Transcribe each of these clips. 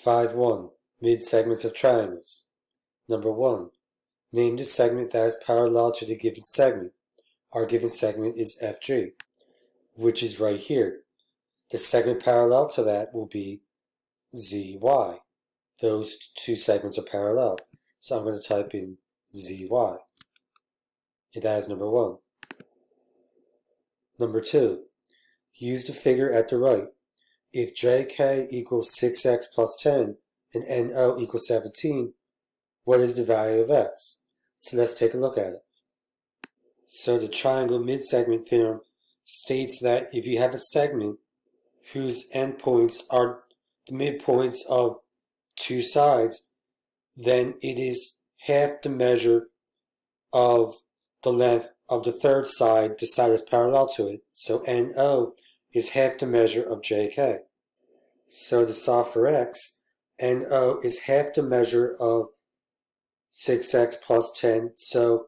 5.1. Midsegments of triangles. Number 1. Name the segment that is parallel to the given segment. Our given segment is FG, which is right here. The segment parallel to that will be ZY. Those two segments are parallel. So I'm going to type in ZY. And that is number 1. Number 2. Use the figure at the right. If JK equals 6x plus 10 and NO equals 17, what is the value of x? So let's take a look at it. So the triangle midsegment theorem states that if you have a segment whose endpoints are the midpoints of two sides, then it is half the measure of the length of the third side, the side that's parallel to it. So NO is half the measure of JK. So to solve for x, NO is half the measure of 6x plus 10. So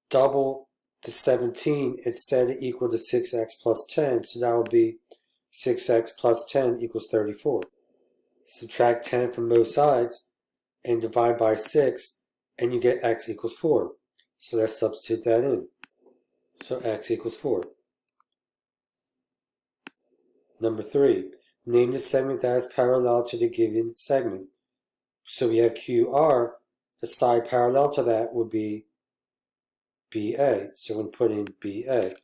double the 17 is set to equal to 6x plus 10. So that will be 6x plus 10 equals 34. Subtract 10 from both sides and divide by 6, and you get x equals 4. So let's substitute that in. So x equals 4. Number 3. Name the segment that is parallel to the given segment. So we have QR. The side parallel to that would be BA. So we're going to put in BA.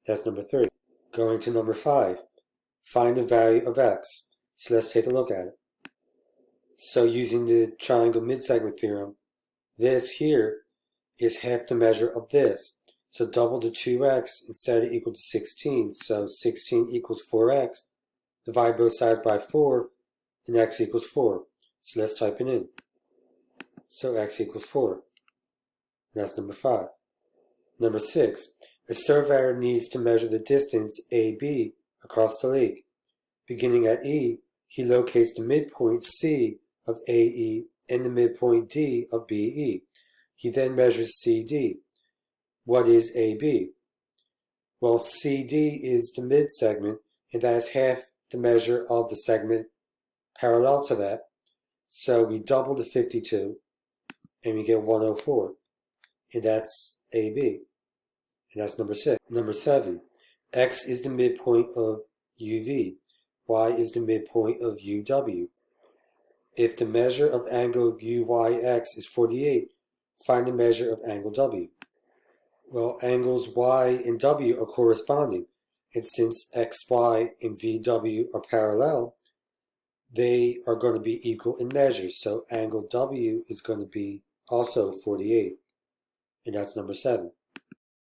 That's number 3. Going to number 5. Find the value of x. So let's take a look at it. So using the triangle midsegment theorem, this here is half the measure of this. So double the 2x and set it equal to 16. So 16 equals 4x. Divide both sides by 4, and x equals 4. So let's type it in. So x equals 4. And that's number 5. Number 6. A surveyor needs to measure the distance AB across the lake. Beginning at E, he locates the midpoint C of AE and the midpoint D of BE. He then measures CD. What is AB? Well, CD is the midsegment, and that is half the measure of the segment parallel to that. So we double the 52, and we get 104. And that's AB. And that's number 6. Number 7. X is the midpoint of UV. Y is the midpoint of UW. If the measure of angle UYX is 48, find the measure of angle W. Well, angles Y and W are corresponding, and since XY and VW are parallel, they are going to be equal in measure. So angle W is going to be also 48, and that's number 7.